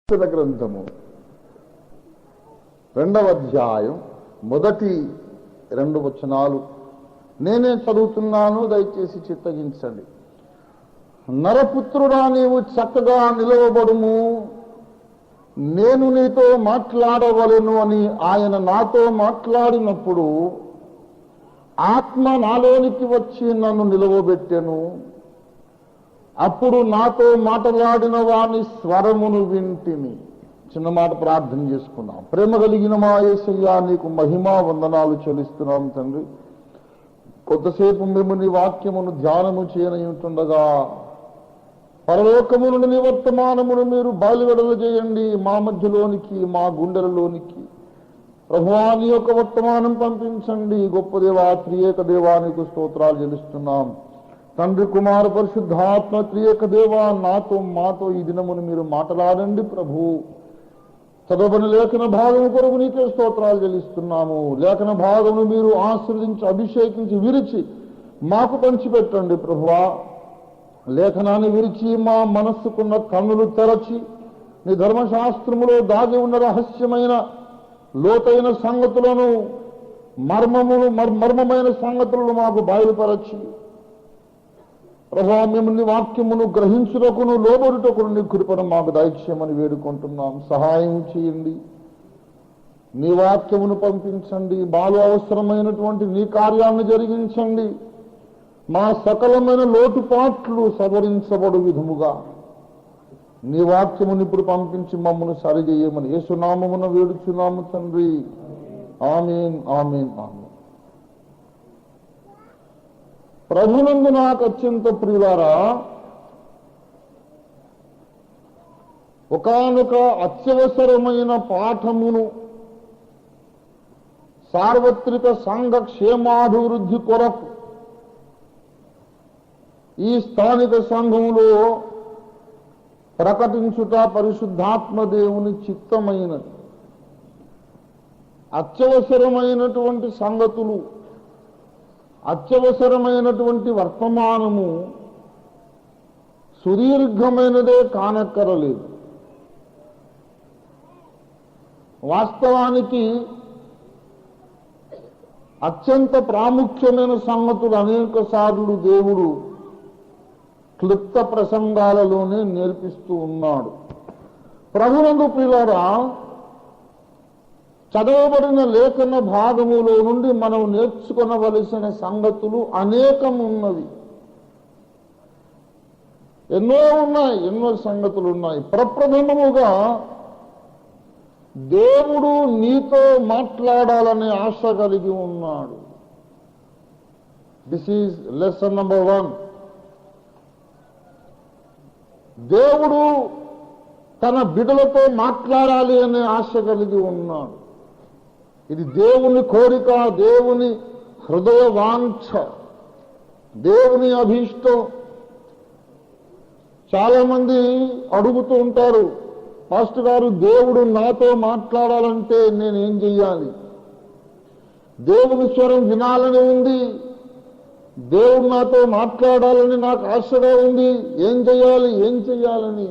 గ్రంథము 2వ అధ్యాయం మొదటి 2 వచనాలు నేనే చదువుతున్నాను, దయచేసి చిత్తగించండి. నరపుత్రుడా, నీవు చక్కగా నిలవబడుము, నేను నీతో మాట్లాడవలెను అని ఆయన నాతో మాట్లాడినప్పుడు ఆత్మ నాలోనికి వచ్చి నన్ను నిలవబెట్టెను. అప్పుడు నాతో మాట్లాడిన వాని స్వరమును వింటిని. చిన్న మాట ప్రార్థన చేసుకున్నాం. ప్రేమ కలిగిన మా యేసయ్యా, నీకు మహిమా వందనాలు చెల్లిస్తున్నాం తండ్రి. కొద్దిసేపు మేము నీ వాక్యమును ధ్యానము చేయనయుంటుండగా పరలోకము నుండి నీ వర్తమానమును మీరు బయలువెడలు చేయండి మా మధ్యలోనికి, మా గుండెలలోనికి. ప్రభువా, నీ యొక్క వర్తమానం పంపించండి. గొప్ప దేవా, త్రియేక దేవానికి స్తోత్రాలు చెల్లిస్తున్నాం. తండ్రి, కుమార, పరిశుద్ధాత్మ త్రియేక దేవా, నాతో మాతో ఈ దినమును మీరు మాట్లాడండి ప్రభు. చదవని లేఖన భాగం కొరకు నీకే స్తోత్రాలు చెల్లిస్తున్నాము. లేఖన భాగమును మీరు ఆశీర్వదించి అభిషేకించి విరిచి మాకు పంచిపెట్టండి ప్రభువా. లేఖనాన్ని విరిచి మా మనస్సుకున్న కన్నులు తెరచి నీ ధర్మశాస్త్రములో దాగి ఉన్న రహస్యమైన లోతైన సంగతులను మర్మమైన సంగతులను మాకు బయలుపరచి ప్రభువా, మేము నీ వాక్యమును గ్రహించుటకును లోబడుటకును నీ కృపను మాకు దయచేయమని వేడుకుంటున్నాం. సహాయం చేయండి. నీ వాక్యమును పంపించండి. మాలో అవసరమైనటువంటి నీ కార్యాన్ని జరిగించండి. మా సకలమైన లోటుపాట్లు సవరించబడు విధముగా నీ వాక్యమును ఇప్పుడు పంపించి మమ్మల్ని సరిచేయమని యేసునామమున వేడుచున్నాము తండ్రి. ఆమేన్, ఆమేన్, ఆమేన్. ప్రభునందు నాకు అత్యంత ప్రియులారా, ఒకానొక అత్యవసరమైన పాఠమును సార్వత్రిక సంఘ క్షేమాభివృద్ధి కొరకు ఈ స్థానిక సంఘములో ప్రకటించుట పరిశుద్ధాత్మ దేవుని చిత్తమైనది. అత్యవసరమైనటువంటి సంగతులు, అత్యవసరమైనటువంటి వర్తమానము సుదీర్ఘమైనదే కానక్కరలేదు. వాస్తవానికి అత్యంత ప్రాముఖ్యమైన సంగతులు అనేక సార్లు దేవుడు క్లుప్త ప్రసంగాలలోనే నేర్పిస్తూ ఉన్నాడు. ప్రభునందు ప్రియులారా, చదవబడిన లేఖన భాగములో నుండి మనం నేర్చుకొనవలసిన సంగతులు అనేకం ఉన్నవి. ఎన్నో సంగతులు ఉన్నాయి. ప్రప్రథమముగా దేవుడు నీతో మాట్లాడాలనే ఆశ కలిగి ఉన్నాడు. This is lesson number 1. దేవుడు తన బిడ్డలతో మాట్లాడాలి అనే ఆశ కలిగి ఉన్నాడు. ఇది దేవుని కోరిక, దేవుని హృదయ వాంఛ, దేవుని అభీష్టం. చాలా మంది అడుగుతూ ఉంటారు, పాస్టర్ గారు, దేవుడు నాతో మాట్లాడాలంటే నేనేం చెయ్యాలి? దేవుని స్వరం వినాలని ఉంది, దేవుడు నాతో మాట్లాడాలని నాకు ఆశగా ఉంది, ఏం చెయ్యాలని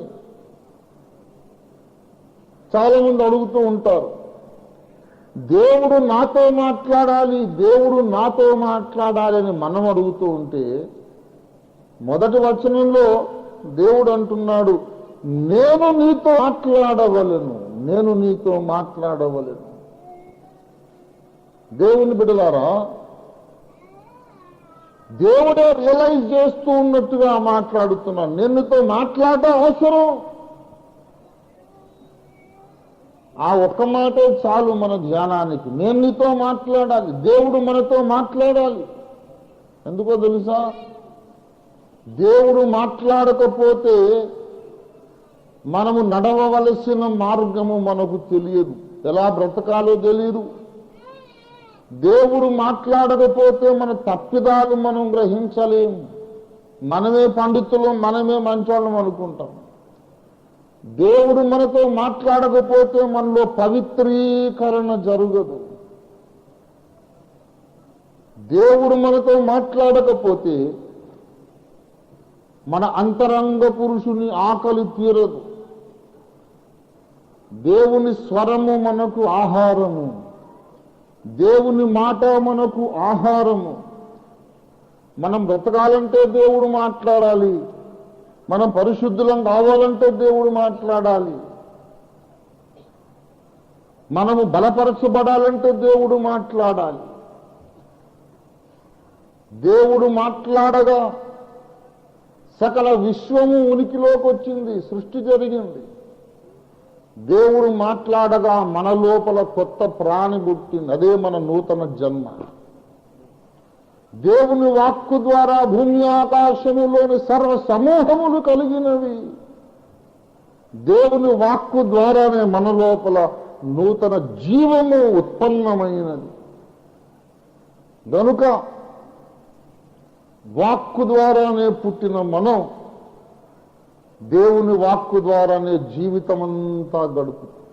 చాలా మంది అడుగుతూ ఉంటారు. దేవుడు నాతో మాట్లాడాలి అని మనం అడుగుతూ ఉంటే, మొదటి వచనంలో దేవుడు అంటున్నాడు, నేను నీతో మాట్లాడవలెను. దేవుని బిడ్డలారా, దేవుడే రియలైజ్ చేస్తూ ఉన్నట్టుగా మాట్లాడుతున్నాను. నేను నీతో మాట్లాడటం అవసరం. ఆ ఒక్క మాటే చాలు మన ధ్యానానికి. నేను నీతో మాట్లాడాలి, దేవుడు మనతో మాట్లాడాలి. ఎందుకో తెలుసా? దేవుడు మాట్లాడకపోతే మనము నడవవలసిన మార్గము మనకు తెలియదు, ఎలా బ్రతకాలో తెలియదు. దేవుడు మాట్లాడకపోతే మన తప్పిదాలు మనం గ్రహించలేము. మనమే పండితులు, మనమే మంచోళ్ళం అనుకుంటాం. దేవుడు మనతో మాట్లాడకపోతే మనలో పవిత్రీకరణ జరగదు. దేవుడు మనతో మాట్లాడకపోతే మన అంతరంగ పురుషుని ఆకలి తీరదు. దేవుని స్వరము మనకు ఆహారము, దేవుని మాట మనకు ఆహారము. మనం బ్రతకాలంటే దేవుడు మాట్లాడాలి, మనం పరిశుద్ధులం కావాలంటే దేవుడు మాట్లాడాలి, మనము బలపరచబడాలంటే దేవుడు మాట్లాడాలి. దేవుడు మాట్లాడగా సకల విశ్వము ఉనికిలోకి వచ్చింది, సృష్టి జరిగింది. దేవుడు మాట్లాడగా మన లోపల కొత్త ప్రాణి పుట్టింది, అదే మన నూతన జన్మ. దేవుని వాక్కు ద్వారా భూమి ఆకాశములోని సర్వ సమూహములు కలిగినవి. దేవుని వాక్కు ద్వారానే మన లోపల నూతన జీవము ఉత్పన్నమైనది. గనుక వాక్కు ద్వారానే పుట్టిన మనం దేవుని వాక్కు ద్వారానే జీవితమంతా గడుపుతాం.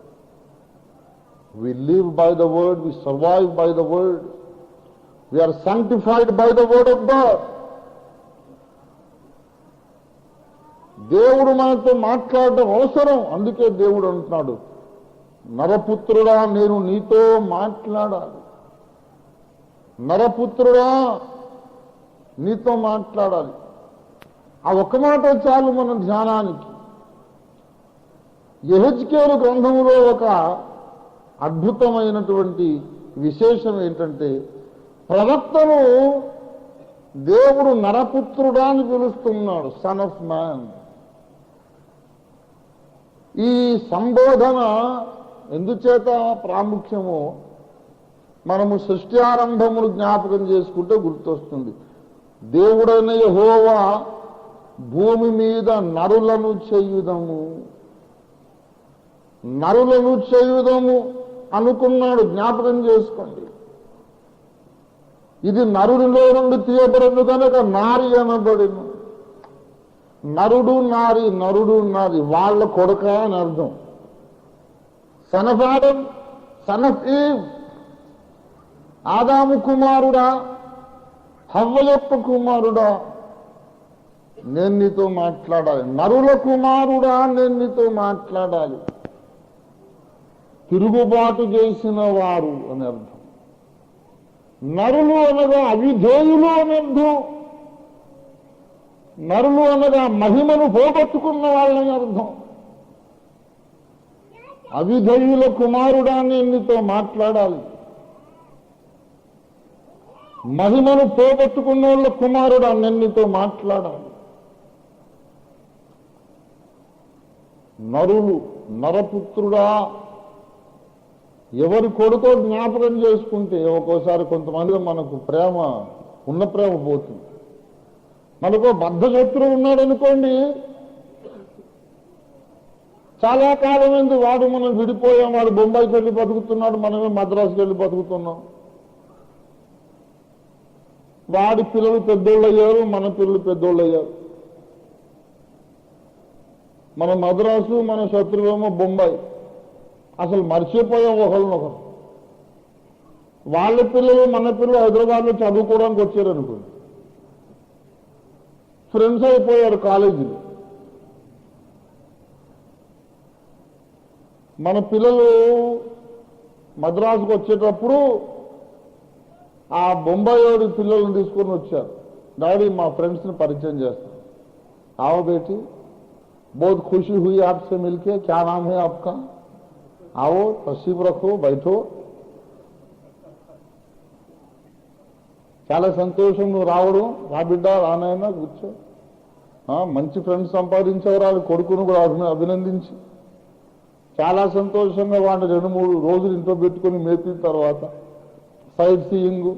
We live by the word, we survive by the word, we are sanctified by the word of God. దేవుడు మనతో మాట్లాడడం అవసరం. అందుకే దేవుడు అంటున్నాడు, నరపుత్రుడా నేను నీతో మాట్లాడాలి, నరపుత్రుడా నీతో మాట్లాడాలి. ఆ ఒక్క మాట చాలు మన ధ్యానానికి. యెహెజ్కేలు గ్రంథములో ఒక అద్భుతమైనటువంటి విశేషం ఏంటంటే, ప్రవక్తను దేవుడు నరపుత్రుడా అని పిలుస్తున్నాడు, సన్ ఆఫ్ మ్యాన్. ఈ సంబోధన ఎందుచేత ప్రాముఖ్యమో మనము సృష్టి ఆరంభమును జ్ఞాపకం చేసుకుంటే గుర్తొస్తుంది. దేవుడైన యెహోవా భూమి మీద నరులను చేయుదము, నరులను చేయుదము అనుకున్నాడు. జ్ఞాపకం చేసుకోండి. ఇది నరునిలో నుండి తీయబడను కనుక నారి అనబడిను. నరుడు నారి, నరుడు నారి వాళ్ళ కొడుక అని అర్థం. Son of Adam, son of Eve, ఆదాము కుమారుడా, హవ్వ యొక్క కుమారుడా నేను నీతో మాట్లాడాలి. నరుల కుమారుడా నేను నీతో మాట్లాడాలి. తిరుగుబాటు చేసిన వారు అని అర్థం. నరులు అనగా అవిధేయులు అని అర్థం. నరులు అనగా మహిమను పోగొట్టుకున్న వాళ్ళని అర్థం. అవిధేయుల కుమారుడా నేను నీతో మాట్లాడాలి. మహిమను పోగొట్టుకున్న వాళ్ళ కుమారుడా నేను నీతో మాట్లాడాలి. నరులు, నరపుత్రుడా, ఎవరి కొడుకో జ్ఞాపకం చేసుకుంటే ఒక్కోసారి కొంతమంది మనకు ప్రేమ, ఉన్న ప్రేమ పోతుంది. మనకు బద్ధ శత్రువు ఉన్నాడు అనుకోండి, చాలా కాలం ఎందుకు వాడు మనం విడిపోయాం, వాడు బొంబాయికి వెళ్ళి బతుకుతున్నాడు, మనమే మద్రాసుకి వెళ్ళి బతుకుతున్నాం. వాడి పిల్లలు పెద్దోళ్ళు అయ్యారు, మన పిల్లలు పెద్దోళ్ళు అయ్యారు. మన మద్రాసు, మన శత్రువేమో బొంబాయి. అసలు మర్చిపోయాం ఒకరినొకరు. వాళ్ళ పిల్లలు మన పిల్లలు హైదరాబాద్లో చదువుకోవడానికి వచ్చారు అనుకోండి, ఫ్రెండ్స్ అయిపోయారు కాలేజీలో. మన పిల్లలు మద్రాసుకు వచ్చేటప్పుడు ఆ బొంబాయి పిల్లలను తీసుకొని వచ్చారు. డాడీ మా ఫ్రెండ్స్ని పరిచయం చేస్తాను. आओ बेटी, बहुत खुशी हुई आपसे मिलके, क्या नाम है आपका, आओ तशरीफ रखो, बैठो, చాలా సంతోషం నువ్వు రావడం, రా బిడ్డ రానైనా కూర్చో. మంచి ఫ్రెండ్స్ సంపాదించేవారు, వాళ్ళ కొడుకును కూడా అభినందించి చాలా సంతోషంగా వాడిని 2-3 రోజులు ఇంట్లో పెట్టుకుని మేపిన తర్వాత సైట్ సీయింగ్,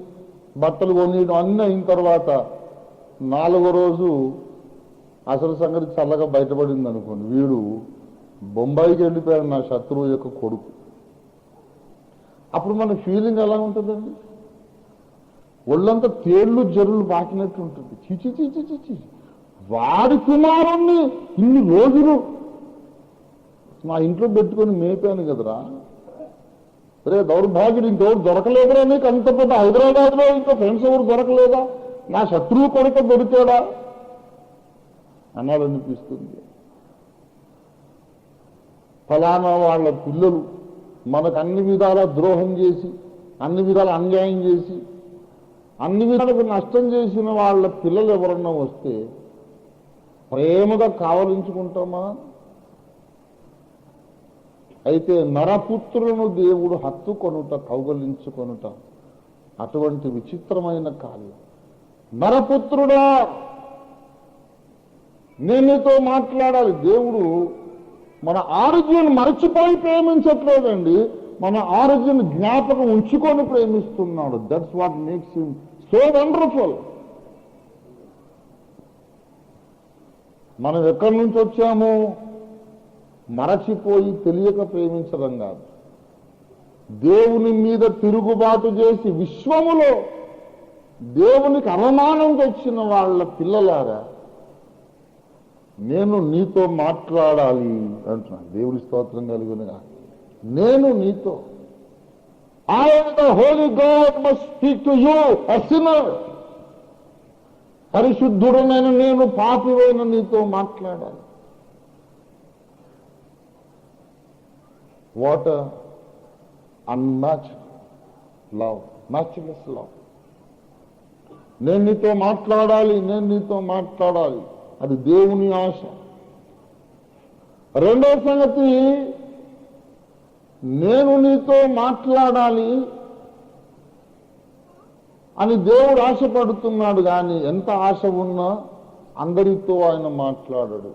బట్టలు కొనియడం అన్నీ అయిన తర్వాత 4వ రోజు అసలు సంగతి చల్లగా బయటపడింది అనుకోండి, వీడు బొంబాయికి వెళ్ళిపోయాడు, నా శత్రువు యొక్క కొడుకు. అప్పుడు మన ఫీలింగ్ ఎలా ఉంటుందండి? ఒళ్ళంతా తేళ్లు జరులు బాకినట్టు ఉంటుంది. చిచి చిచి చిచి, వాడి కుమారుణ్ణి ఇన్ని రోజులు నా ఇంట్లో పెట్టుకొని మేపాను కదరా, రే దౌర్భాగ్యుడు, ఇంకెవరు దొరకలేదురా నీకు, అంత పెద్ద హైదరాబాద్లో ఇంకా ఫ్రెండ్స్ ఎవరు దొరకలేదా, నా శత్రువు కొడుక దొరికాడా అనాలనిపిస్తుంది. ఫలానా వాళ్ళ పిల్లలు మనకు అన్ని విధాల ద్రోహం చేసి, అన్ని విధాల అన్యాయం చేసి, అన్ని విధాలకు నష్టం చేసిన వాళ్ళ పిల్లలు ఎవరన్నా వస్తే ప్రేమగా కావలించుకుంటామా? అయితే నరపుత్రులను దేవుడు హత్తుకొనుట, కౌగలించుకొనుట అటువంటి విచిత్రమైన కార్యం. నరపుత్రుడా, నేను నీతో మాట్లాడాలి. దేవుడు మన ఆరిజిన్ మరచిపోయి ప్రేమించట్లేదండి, మన ఆరిజిన్ జ్ఞాపకం ఉంచుకొని ప్రేమిస్తున్నాడు. That's what makes him so wonderful. మనం ఎక్కడి నుంచి వచ్చామో మరచిపోయి తెలియక ప్రేమించడం కాదు. దేవుని మీద తిరుగుబాటు చేసి విశ్వములో దేవునికి అవమానం తెచ్చిన వాళ్ళ పిల్లలారా, నేను నీతో మాట్లాడాలి అంటున్నాను. దేవుని స్తోత్రం కలుగునుగా. నేను నీతో, I am the holy God must speak to you, a sinner. పరిశుద్ధుడమైన నేను పాపివైన నీతో మాట్లాడాలి. What unmatched love, matchless love. నేను నీతో మాట్లాడాలి, నేను నీతో మాట్లాడాలి, అది దేవుని ఆశ. రెండో సంగతి, నేను నీతో మాట్లాడాలి అని దేవుడు ఆశపడుతున్నాడు. కానీ ఎంత ఆశ ఉన్నా అందరితో ఆయన మాట్లాడడు.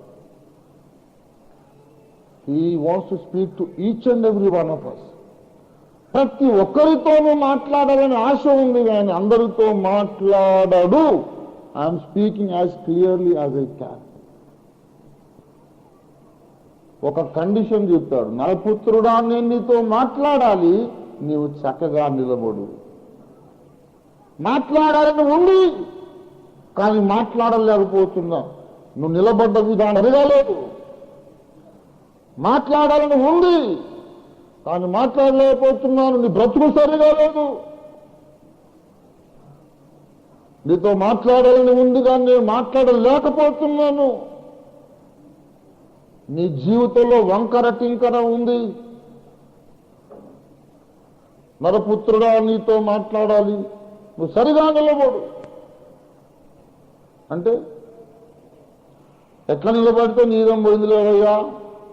He wants to speak to each and every one of us. ప్రతి ఒక్కరితోనూ మాట్లాడాలని ఆశ ఉంది, కానీ అందరితో మాట్లాడడు. I'm speaking as clearly as I can. ఒక కండిషన్ చెప్తాడు, నరపుత్రుడా, నేను నీతో మాట్లాడాలి, నీవు చక్కగా నిలబడు. మాట్లాడాలని ఉంది, కానీ మాట్లాడలేకపోతున్నా. నువ్వు నిలబడ్డ విధానం సరిగాలేదు. మాట్లాడాలని ఉంది, కానీ మాట్లాడలేకపోతున్నాను. నీ బ్రతుకు సరిగా లేదు. నీతో మాట్లాడాలని ఉంది, కానీ నేను మాట్లాడలేకపోతున్నాను. నీ జీవితంలో వంకర టింకర ఉంది. నరపుత్రుడా, నీతో మాట్లాడాలి, నువ్వు సరిగా నిలబడు. అంటే ఎట్లా నిలబడితే నీరం పోయింది లేదయ్యా,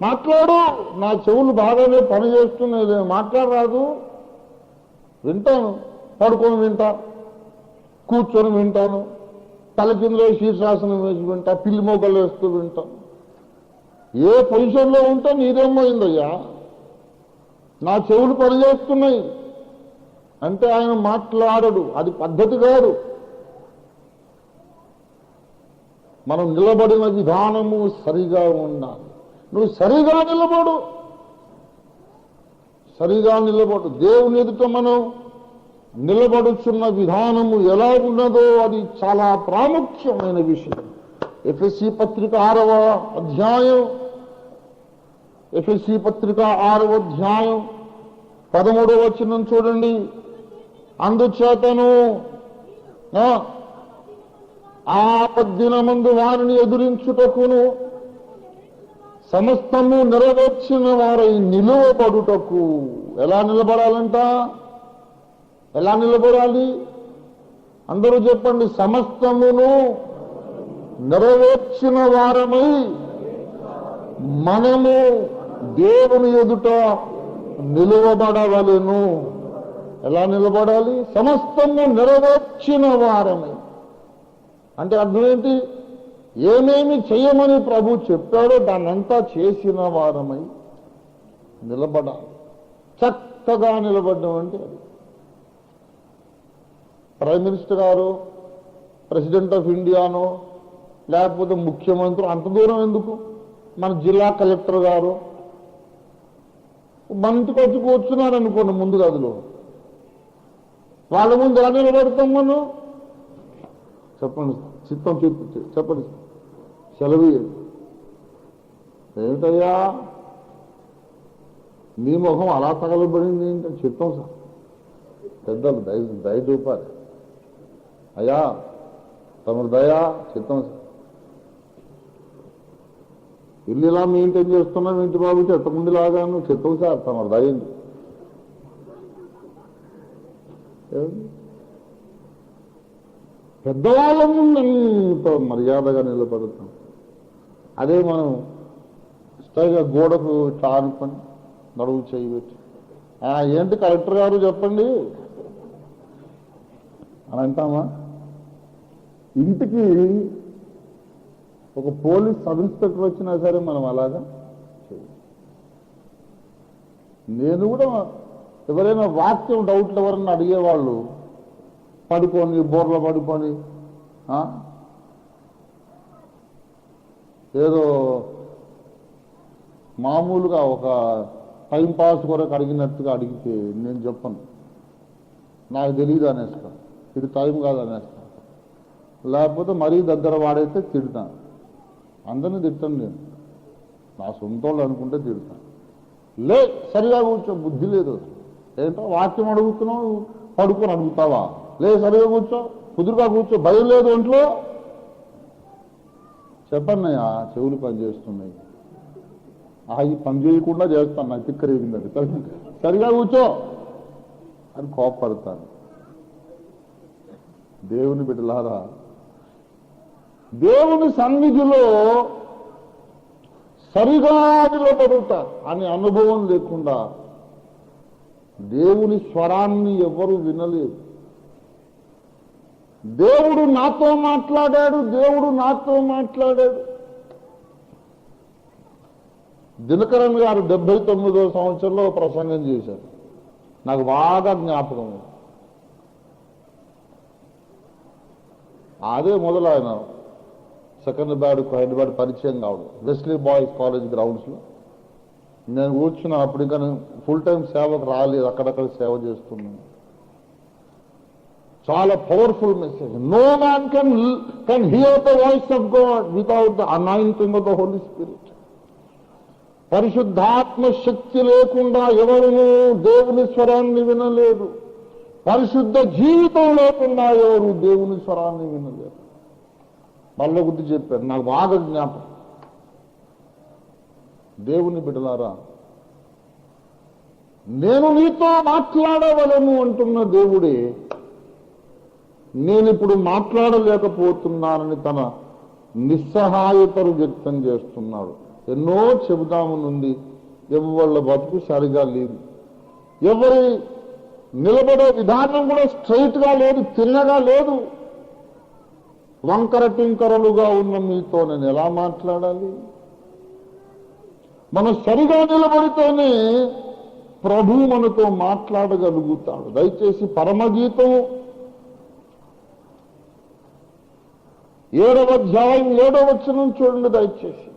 మాట్లాడు. నా చెవులు బాగానే పనిచేస్తున్నాయి, మాట్లాడరాదు. వింటాను, పడుకొని వింటా, కూర్చొని వింటాను, తల కిందలో శీర్షాసనం వేసి వింటా, పిల్లి మోకలు వేస్తూ వింటాను. ఏ పొజిషన్లో ఉంటే నీరేమైందయ్యా, నా చెవులు పనిచేస్తున్నాయి అంటే ఆయన మాట్లాడడు. అది పద్ధతి కాదు. మనం నిలబడిన విధానము సరిగా ఉండాలి. నువ్వు సరిగా నిలబడు, సరిగా నిలబడు. దేవుని ఎదుట మనం నిలబడుచున్న విధానము ఎలా ఉన్నదో అది చాలా ప్రాముఖ్యమైన విషయం. ఎఫెసీ పత్రిక 6వ అధ్యాయం, ఎఫెసీ పత్రిక 6వ అధ్యాయం 13వ వచనం చూడండి. అందుచేతను ఆపద్దినమందు వారిని ఎదురించుటకును సమస్తము నెరవేర్చిన వారై నిలువబడుటకు. ఎలా నిలబడాలంట? ఎలా నిలబడాలి? అందరూ చెప్పండి. సమస్తమును నెరవేర్చిన వారమై మనము దేవుని ఎదుట నిలువబడవలెను. ఎలా నిలబడాలి? సమస్తము నెరవేర్చిన వారమై. అంటే అర్థం ఏంటి? ఏమేమి చేయమని ప్రభు చెప్పాడో దాన్నంతా చేసిన వారమై నిలబడాలి. చక్కగా నిలబడ్డం అంటే అది. ప్రైమ్ మినిస్టర్ గారు, ప్రెసిడెంట్ ఆఫ్ ఇండియానో, లేకపోతే ముఖ్యమంత్రి, అంత దూరం ఎందుకు? మన జిల్లా కలెక్టర్ గారు మన ఇంటికి వచ్చి కూర్చున్నారు అనుకోండి ముందు గదిలో, వాళ్ళ ముందు ఎలా నిలబడతాం మనం? చెప్పండి, చిత్తం చెప్పండి, సెలవు ఏంటయ్యా మీ ముఖం అలా తగలబడింది ఏంటని చిత్తం సార్. పెద్దలు దయ చూపాలి. అయ్యా తమరు దయా చిత్తం సార్. ఇల్లు ఇలా మెయింటైన్ చేస్తున్నావు ఇంటి బాబు చెత్తకుండి లాగా నువ్వు చెత్తవు చేస్తాను అది అయింది. పెద్దవాళ్ళ ముందు ఎంత మర్యాదగా నిలబడతాం. అదే మనం ఇష్టంగా గోడకు ఇట్లా ఆనుకొని నడువు చేయబెట్టి ఏంటి కలెక్టర్ గారు చెప్పండి అని అంటామా? ఇంటికి ఒక పోలీస్ సబ్ ఇన్స్పెక్టర్ వచ్చినా సరే మనం అలాగా నేను కూడా ఎవరైనా వాక్యం డౌట్లు ఎవరన్నా అడిగేవాళ్ళు పడుకొని బోర్లో పడుకొని ఏదో మామూలుగా ఒక టైం పాస్ కొరకు అడిగినట్టుగా అడిగితే నేను చెప్పను, నాకు తెలియదు అనేస్తాను, ఇది టైం కాదు అనేస్తాను. లేకపోతే మరీ దగ్గర వాడైతే తిడతాను. అందరినీ తిట్టాను నేను, నా సొంత వాళ్ళు అనుకుంటే తిడతాను. లే సరిగా కూర్చో, బుద్ధి లేదు. ఏంటో వాక్యం అడుగుతున్నావు పడుకొని అడుగుతావా? లే సరిగా కూర్చో, కుదురుగా కూర్చో, భయం లేదు ఒంట్లో. చెప్పన్నయ్యా చెవులు పని చేస్తున్నాయి, ఈ పని చేయకుండా చేస్తాను, నాకు తిక్కరేగిందండి, సరిగా కూర్చో అని కోపడతాను. దేవుని బిడ్డలారా, దేవుని సన్నిధిలో సరిగా నిలబడుతా అనే అనుభవం లేకుండా దేవుని స్వరాన్ని ఎవరు వినలేదు. దేవుడు నాతో మాట్లాడాడు, దేవుడు నాతో మాట్లాడాడు. దినకరన్ గారు 79వ సంవత్సరంలో ప్రసంగం చేశారు, నాకు బాగా జ్ఞాపకం. అదే మొదలు ఆయన సెకండ్ బ్యాడ్కు హైదరాబాద్ పరిచయం కావడం, వెస్లీ బాయ్స్ కాలేజ్ గ్రౌండ్స్లో నేను కూర్చున్నా. అప్పుడు ఇంకా ఫుల్ టైం సేవకు రాలేదు, అక్కడక్కడ సేవ చేస్తున్నాను. చాలా powerful message. No man can hear the voice of God without the anointing of the Holy Spirit. పరిశుద్ధాత్మ శక్తి లేకుండా ఎవరునూ దేవుని స్వరాన్ని వినలేదు. పరిశుద్ధ జీవితం లేకుండా ఎవరు దేవుని స్వరాన్ని వినలేరు. మళ్ళీ గుర్తు చెప్పారు, నాకు బాగా జ్ఞాపకం. దేవుని బిడ్డలారా, నేను నీతో మాట్లాడవలను అంటున్న దేవుడే నేను ఇప్పుడు మాట్లాడలేకపోతున్నానని తన నిస్సహాయతను వ్యక్తం చేస్తున్నాడు. ఎన్నో చెబుదామనుంది, ఎవరి బతుకు సరిగా లేదు, ఎవరి నిలబడే విధానం కూడా స్ట్రైట్ గా లేదు, తిన్నగా లేదు. వంకర టింకరలుగా ఉన్న మీతో నేను ఎలా మాట్లాడాలి? మనం సరిగా నిలబడితేనే ప్రభు మనతో మాట్లాడగలుగుతాడు. దయచేసి పరమగీతం 7వ అధ్యాయం 7వ వచనం చూడండి దయచేసి.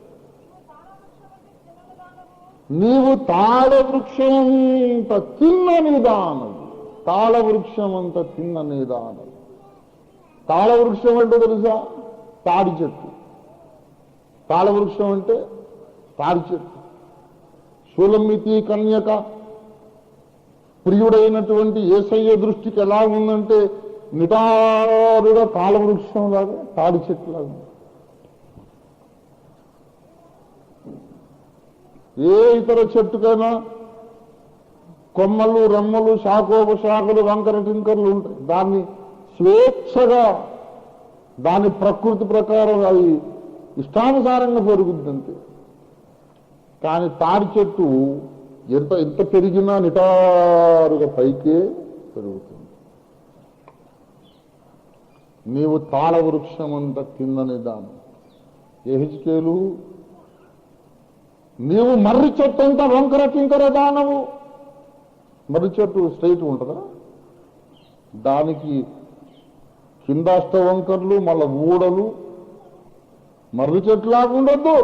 నీవు తాళవృక్షమంత తిన్నని దానవు, తాళవృక్షమంత తిన్నని దానవు. తాళవృక్షం అంటే తెలుసా? తాడి చెట్టు. తాళవృక్షం అంటే తాడి చెట్టు. షూలమ్మితి కన్యక ప్రియుడైనటువంటి యేసయ్య దృష్టికి ఎలా ఉందంటే నిటారుగా తాళవృక్షం లాగా, తాడి చెట్టు లాగా. ఏ ఇతర చెట్టుకైనా కొమ్మలు రమ్మలు శాఖోపశాఖలు వంకర టింకర్లు ఉంటాయి. దాన్ని స్వేచ్ఛగా దాని ప్రకృతి ప్రకారం అవి ఇష్టానుసారంగా పెరుగుద్దంతే. కానీ తాడి చెట్టు ఎంత పెరిగినా నిటారుగా పైకే పెరుగుతుంది. నీవు తాళవృక్షమంత కిందని దానం. యెహెజ్కేలు నీవు మర్రి చెట్టు అంతా వంకర టింకర దానవు. మర్రి చెట్టు స్ట్రైట్ ఉంటుందా? దానికి కింద అష్టవంకర్లు మళ్ళా ఊడలు. మర్రి చెట్టులాగా ఉండొద్దు,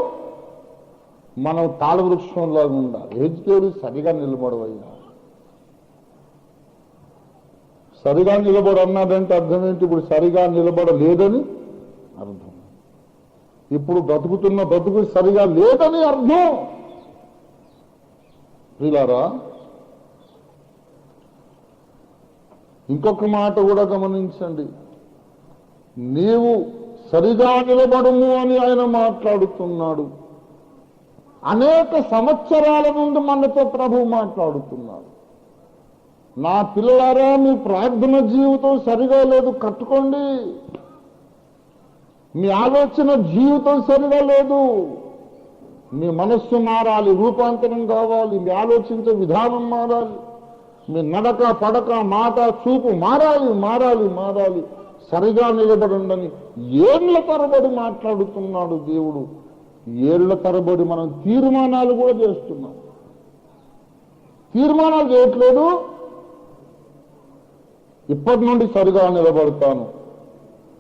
మనం తాళవృక్షంలాగా ఉండాలి. యెహెజ్కేలు సరిగా నిలబడవయ్యా. సరిగా నిలబడి అన్నాడంటే అర్థం ఏంటి? ఇప్పుడు సరిగా నిలబడలేదని అర్థం. ఇప్పుడు బ్రతుకుతున్న బ్రతుకు సరిగా లేదని అర్థం. ప్రియులారా, ఇంకొక మాట కూడా గమనించండి. నీవు సరిగా నిలబడుము అని ఆయన మాట్లాడుతున్నాడు. అనేక సంవత్సరాల నుండి మనతో ప్రభువు మాట్లాడుతున్నారు. నా పిల్లలారా, మీ ప్రార్థన జీవితం సరిగా లేదు, కట్టుకోండి. మీ ఆలోచన జీవితం సరిగా లేదు, మీ మనస్సు మారాలి, రూపాంతరం కావాలి, మీ ఆలోచించే విధానం మారాలి, మీ నడక పడక మాట చూపు మారాలి మారాలి మారాలి, సరిగా నిలబడండి. ఏళ్ల తరబడి మాట్లాడుతున్నాడు దేవుడు. ఏళ్ల తరబడి మనం తీర్మానాలు కూడా చేస్తున్నాం. తీర్మానాలు చేయట్లేదు. ఇప్పటి నుండి సరిగా నిలబడతాను.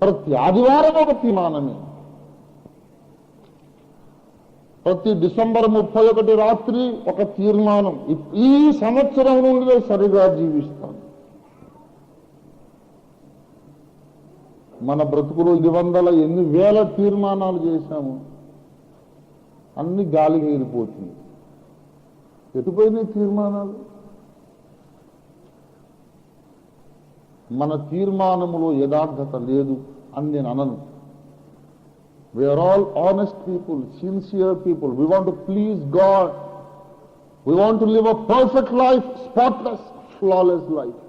ప్రతి ఆదివారం ఒక తీర్మానమే. ప్రతి డిసెంబర్ 31 రాత్రి ఒక తీర్మానం. ఈ సంవత్సరం నుండి సరిగా జీవిస్తాను. మన బ్రతుకులు 200 ఎన్ని వేల తీర్మానాలు చేశాము, అన్ని గాలికి ఎగిరిపోతుంది. ఎటుపోయినాయి తీర్మానాలు? మన తీర్మానములో యథార్థత లేదు అని నేను అనను. We are all honest people, sincere people. We want to please God. We want to live a perfect life, spotless, flawless life.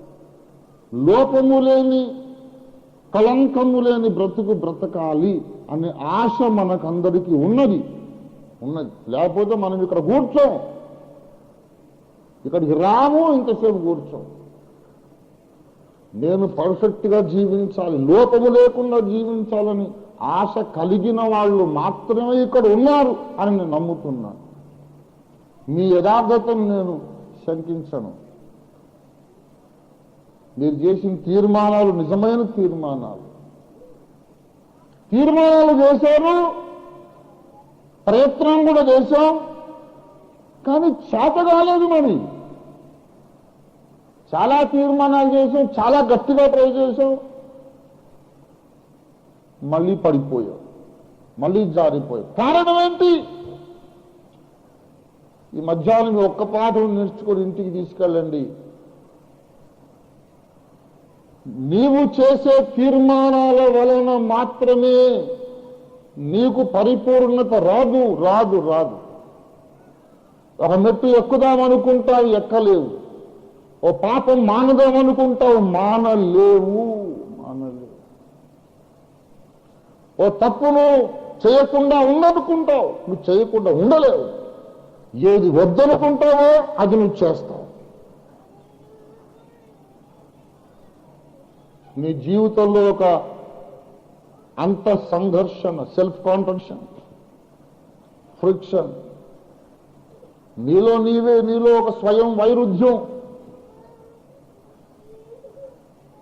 లోపము లేని, కలంకము లేని బ్రతుకు బ్రతకాలి అనే ఆశ మనకందరికీ ఉన్నది. లేకపోతే మనం ఇక్కడ కూర్చోం, ఇక్కడికి రాము, ఇంతసేపు కూర్చోం. నేను పర్ఫెక్ట్ గా జీవించాలి, లోపము లేకుండా జీవించాలని ఆశ కలిగిన వాళ్ళు మాత్రమే ఇక్కడ ఉన్నారు అని నేను నమ్ముతున్నాను. మీ యథార్థతను నేను శంకించను. మీరు చేసిన తీర్మానాలు నిజమైన తీర్మానాలు. తీర్మానాలు చేశారు, ప్రయత్నం కూడా చేశాం, కానీ చేత కాలేదు. మరి చాలా తీర్మానాలు చేసాం, చాలా గట్టిగా ట్రై చేసాం, మళ్ళీ పడిపోయాం, మళ్ళీ జారిపోయాం. కారణం ఏంటి? ఈ మధ్యాహ్నం ఒక్క పాఠం నేర్చుకొని ఇంటికి తీసుకెళ్ళండి. నీవు చేసే తీర్మానాల వలన మాత్రమే నీకు పరిపూర్ణత రాదు రాదు రాదు. ఒక మెట్టు ఎక్కుదామనుకుంటావు, ఎక్కలేవు. ఓ పాపం మానదామనుకుంటావు, మానలేవు. ఓ తప్పును చేయకుండా ఉండనుకుంటావు, నువ్వు చేయకుండా ఉండలేవు. ఏది వద్దనుకుంటావో అది నువ్వు చేస్తావు. నీ జీవితంలో ఒక అంత సంఘర్షణ, సెల్ఫ్ కాంట్రడిక్షన్, ఫ్రిక్షన్, నీలో ఒక స్వయం వైరుధ్యం.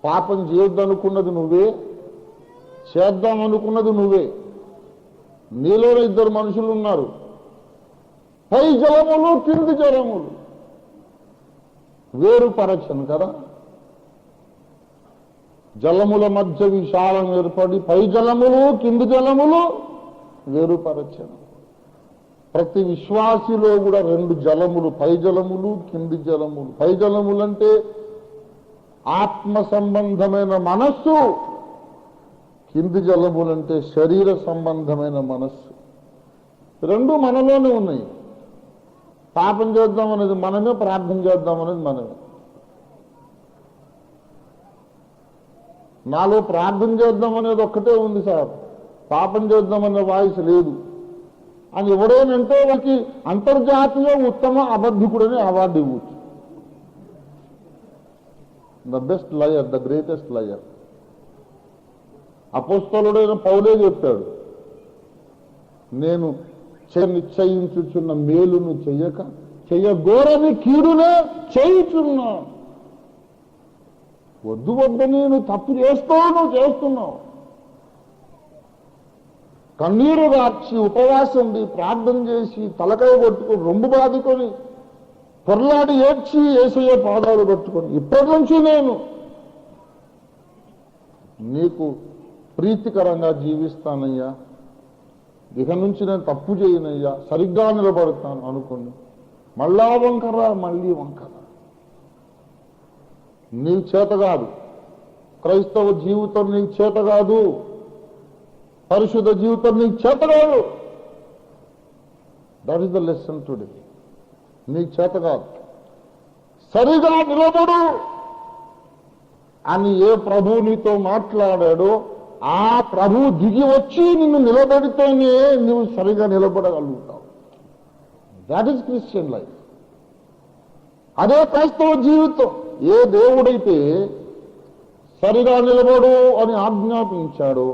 పాపం చేయొద్దనుకున్నది నువ్వే, చేద్దామనుకున్నది నువ్వే. నీలో 2 మనుషులు ఉన్నారు, పై జలములు కింది జలములు వేరుపరచను కదా. జలముల మధ్య విశాలం ఏర్పడి పై జలములు కింది జలములు వేరుపరచను. ప్రతి విశ్వాసిలో కూడా 2 జలములు, పై జలములు కింది జలములు. పై జలములంటే ఆత్మ సంబంధమైన మనస్సు, కింది జలములంటే శరీర సంబంధమైన మనస్సు. 2 మనలోనే ఉన్నాయి. పాపం చేద్దామనేది మనమే, ప్రార్థన చేద్దామనేది మనమే. నాలో ప్రార్థన చేద్దామనేది ఒక్కటే ఉంది సార్, పాపం చేద్దామనే వాయిస్ లేదు అని ఎవడేనంటే వాళ్ళకి అంతర్జాతీయ ఉత్తమ అబద్ధికుడని అవార్డు ఇవ్వచ్చు. The best liar, the greatest liar. అపోస్తలుడైన పౌలే చెప్పాడు, నేను నిశ్చయించుచున్న మేలును చెయ్యక చెయ్యగోరని కీడునే చేయుచున్నా. వద్దు వద్దని నువ్వు తప్పు చేస్తున్నావు. కన్నీరు గార్చి ఉపవాసం ఉండి ప్రార్థన చేసి తలకాయ కొట్టుకొని రొమ్ము బాదుకొని పొరలాడి ఏడ్చి యేసయ్య పాదాలు పట్టుకొని ఇప్పటి నుంచి నేను నీకు ప్రీతికరంగా జీవిస్తానయ్యా, ఇక నుంచి నేను తప్పు చేయనయ్యా, సరిగ్గా నిలబడతాను అనుకోండి. మళ్ళా వంకరా, మళ్ళీ వంకరా. నీకు చేత కాదు, క్రైస్తవ జీవితం నీకు చేత కాదు, పరిశుద్ధ జీవితం నీకు చేత కాదు. That is the lesson today. నీకు చేత కాదు, సరిగా నిలబడు అని ఏ ప్రభు నీతో మాట్లాడాడో ఆ ప్రభు దిగి వచ్చి నిన్ను నిలబెడితేనే నువ్వు సరిగా నిలబడగలుగుతావు. That is Christian life. అదే క్రైస్తవ జీవితం. ఏ దేవుడైతే సరిగా నిలబడు అని ఆజ్ఞాపించాడో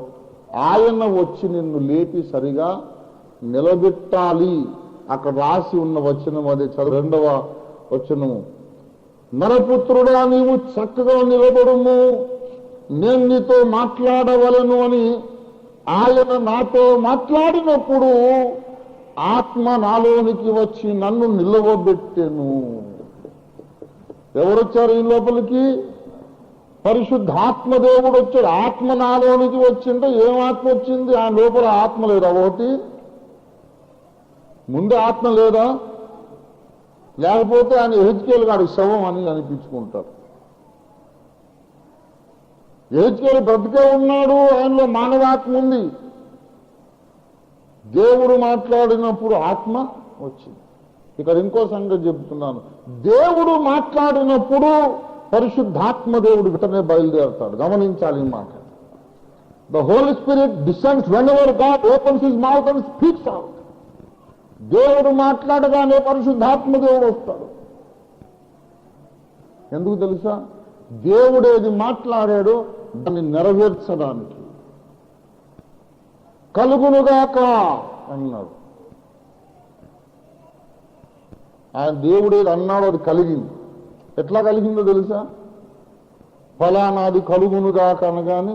ఆయన వచ్చి నిన్ను లేపి సరిగా నిలబెట్టాలి. అక్కడ రాసి ఉన్న వచనం అదే చదువు, 2వ వచనము. నరపుత్రుడా, నీవు చక్కగా నిలబడుము, నేను నీతో మాట్లాడవలను అని ఆయన నాతో మాట్లాడినప్పుడు ఆత్మ నాలోనికి వచ్చి నన్ను నిలవబెట్టెను. ఎవరొచ్చారు ఈ లోపలికి? పరిశుద్ధాత్మదేవుడు వచ్చాడు. ఆత్మ నాలోనికి వచ్చింటే ఏం ఆత్మ వచ్చింది? ఆ లోపల ఆత్మ లేదా? ఒకటి ముందు ఆత్మ లేదా? లేకపోతే ఆయన ఎహెజ్కేలు గాడి శవం అని అనిపించుకుంటారు. ఎహెజ్కేలు బ్రతికే ఉన్నాడు, ఆయనలో మానవాత్మ ఉంది. దేవుడు మాట్లాడినప్పుడు ఆత్మ వచ్చింది. ఇక్కడ ఇంకో సంగతి చెప్తున్నాను. దేవుడు మాట్లాడినప్పుడు పరిశుద్ధాత్మ దేవుడు వెంటనే బయలుదేరుతాడు. గమనించాలి ఈ మాట. The Holy Spirit descends whenever God opens his mouth and speaks out. దేవుడు మాట్లాడగానే పరిశుద్ధాత్మ దేవుడు వస్తాడు. ఎందుకు తెలుసా? దేవుడు ఏది మాట్లాడాడో దాన్ని నెరవేర్చడానికి. కలుగునుగాక అన్నాడు. ఆయన దేవుడు ఏది అన్నాడో అది కలిగింది. ఎట్లా కలిగిందో తెలుసా? ఫలానాది కలుగునుగాక అనగానే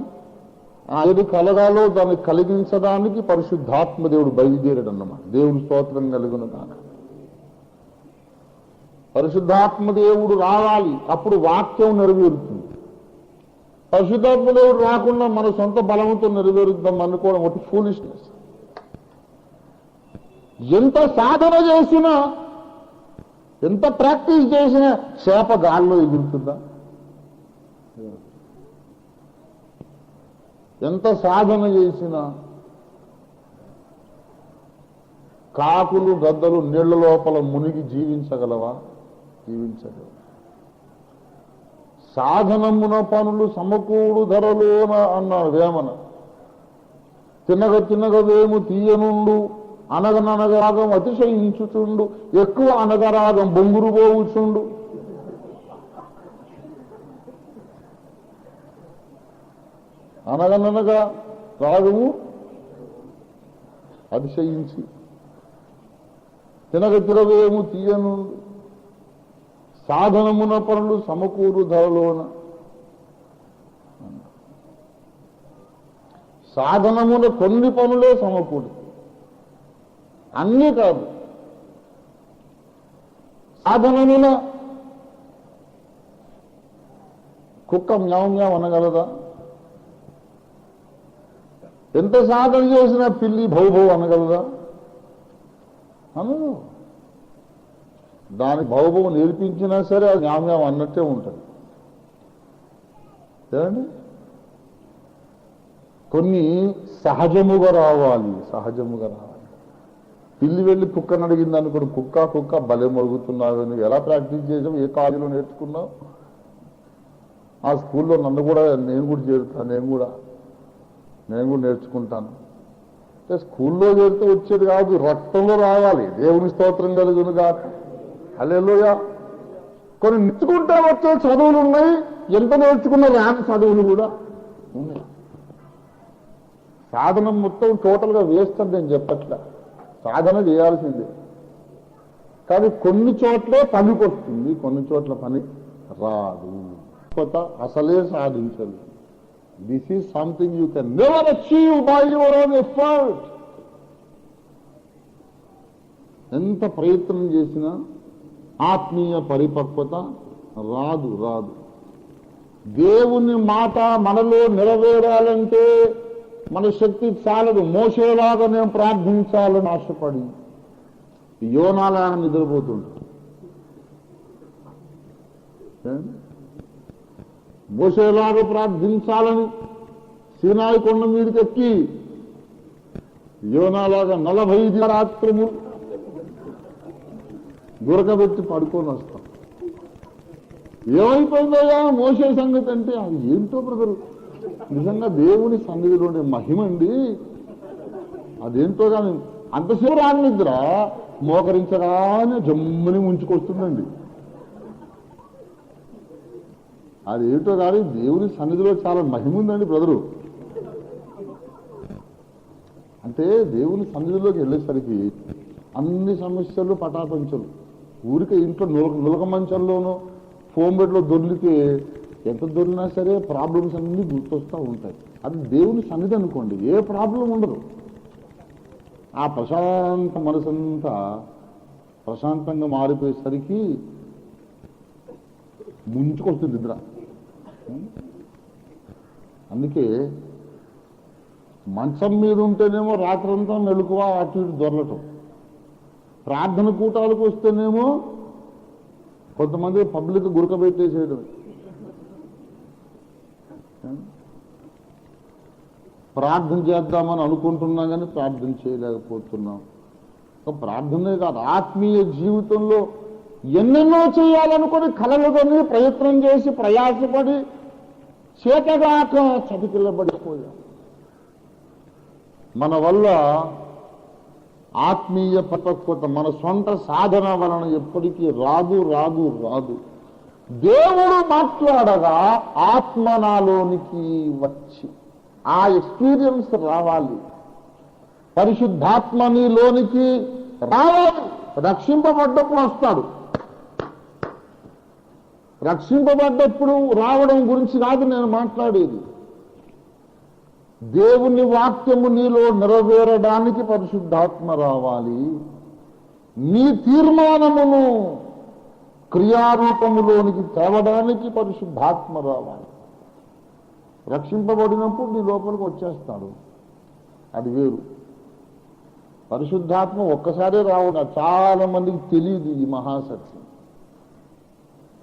ఏది కలగాలో దాన్ని కలిగించడానికి పరిశుద్ధాత్మ దేవుడు బయలుదేరాడు అన్నమాట. దేవుని స్తోత్రం కలుగునుగాక. పరిశుద్ధాత్మ దేవుడు రావాలి, అప్పుడు వాక్యం నెరవేరుతుంది. పరిశుద్ధాత్మ దేవుడు రాకుండా మన సొంత బలంతో నెరవేరుద్దాం అనుకోవడం ఒకటి ఫూలిష్నెస్. ఎంత సాధన చేసినా, ఎంత ప్రాక్టీస్ చేసినా చేప గాల్లో ఎగురుతుందా? ఎంత సాధన చేసినా కాకులు గద్దలు నీళ్ల లోపల మునిగి జీవించగలవా? జీవించగలవా? సాధనమున పనులు సమకూడు ధరలోన అన్నాడు వేమన. తినగ తినగవేము తీయనుండు, అనగననగరాగం అతిశయించుచుండు, ఎక్కువ అనగరాగం బొంగురు పోవుచుండు. అనగననగా రాగము అతిశయించి, తినగ తిరగేము తీయనుండు, సాధనమున పనులు సమకూరు ధరలోన. సాధనమున కొన్ని పనులే సమకూడు, అన్నీ కాదు. సాధనమున కుక్క మ్యావ్ మ్యావ్ అనగలదా? ఎంత సాధన చేసినా పిల్లి భౌ భౌ అనగలదా? అనదు. దాని భౌభవం నేర్పించినా సరే అది మ్యావ్ మ్యావ్ అన్నట్టే ఉంటుంది. ఏమండి? కొన్ని సహజముగా రావాలి, సహజముగా రావాలి. పిల్లి వెళ్ళి కుక్కను అడిగింది అనుకోండి, కుక్క కుక్క భలే మరుగుతున్నావు, నువ్వు ఎలా ప్రాక్టీస్ చేసావు, ఏ కాలేజీలో నేర్చుకున్నావు? ఆ స్కూల్లో నన్ను కూడా నేను కూడా చేరుతాను, నేను కూడా నేర్చుకుంటాను. అంటే స్కూల్లో చేరితే వచ్చేది కాదు, రక్తంలో రావాలి. దేవుని స్తోత్రం కలుగును గాక. హల్లెలూయా. కొన్ని నేర్చుకుంటే వచ్చే చదువులు ఉన్నాయి, ఎంత నేర్చుకున్నా రాని చదువులు కూడా ఉన్నాయి. సాధన మొత్తం టోటల్గా వేస్ట్ అని నేను చెప్పట్లా, సాధన చేయాల్సిందే. కానీ కొన్ని చోట్లే పనికి వస్తుంది, కొన్ని చోట్ల పని రాదు. అసలే సాధించదు. This is something you can never achieve by your own effort. ఎంత ప్రయత్నం చేసినా ఆత్మీయ పరిపక్వత రాదు. దేవుని మాట మనలో నెరవేరాలంటే మన శక్తి చాలదు. మోసేలాగా నేను ప్రార్థించాలని ఆశపడి యోనాలాగా నిద్రపోతుంటాడు. మోసేలాగా ప్రార్థించాలని సీనాయి కొండ మీదకి ఎక్కి యోనాలాగా 40 రాత్రములు దొరకబెట్టి పడుకొని వస్తాం. ఏమైపోయిందయ్యా మోసే సంగతి అంటే అది ఏంటో బ్రదరు, నిజంగా దేవుని సన్నిధిలో ఉండే మహిమ అండి. అదేంటో కానీ అంతసేపు రాని నిద్ర మోకరించగానే జమ్ముని ముంచుకొస్తుందండి. అదేంటో కానీ దేవుని సన్నిధిలో చాలా మహిమ ఉందండి బ్రదరు. అంటే దేవుని సన్నిధిలోకి వెళ్ళేసరికి అన్ని సమస్యలు పటాపంచలు. ఊరికే ఇంట్లో నులక మంచంలోనో ఫోన్ బెడ్లో దొర్లితే ఎంత దొరికినా సరే ప్రాబ్లమ్స్ అన్నీ గుర్తొస్తూ ఉంటాయి. అది దేవుని సన్నిధి అనుకోండి, ఏ ప్రాబ్లం ఉండదు. ఆ ప్రశాంత మనసంతా ప్రశాంతంగా మారిపోయేసరికి ముంచుకొస్తుంది నిద్ర. అందుకే మంచం మీద ఉంటేనేమో రాత్రంతా మెలకువ అటు ఇటు దొరలటం, ప్రార్థన కూటాలకు వస్తేనేమో కొంతమంది పబ్లిక్ గురకబెట్టేసేయడం. ప్రార్థన చేద్దామని అనుకుంటున్నా కానీ ప్రార్థన చేయలేకపోతున్నాం. ప్రార్థనే కాదు, ఆత్మీయ జీవితంలో ఎన్నెన్నో చేయాలనుకుని కలలుకొని ప్రయత్నం చేసి ప్రయాసపడి చేతగాక చతికిల్లబడిపోయాం. మన వల్ల ఆత్మీయ పరిపక్వత మన సొంత సాధన వలన ఎప్పటికీ రాదు రాదు రాదు. దేవుడు మాట్లాడగా ఆత్మ నాలోనికి వచ్చి ఆ ఎక్స్పీరియన్స్ రావాలి. పరిశుద్ధాత్మ నీలోనికి రావాలి. రక్షింపబడ్డప్పుడు వస్తాడు. రక్షింపబడ్డప్పుడు రావడం గురించి కాదు నేను మాట్లాడేది. దేవుని వాక్యము నీలో నెరవేరడానికి పరిశుద్ధాత్మ రావాలి. నీ తీర్మానమును క్రియారూపములోనికి తేవడానికి పరిశుద్ధాత్మ రావాలి. రక్షింపబడినప్పుడు నీ లోపలికి వచ్చేస్తాడు, అది వేరు. పరిశుద్ధాత్మ ఒక్కసారే రావడం చాలా మందికి తెలియదు ఈ మహాసత్యం.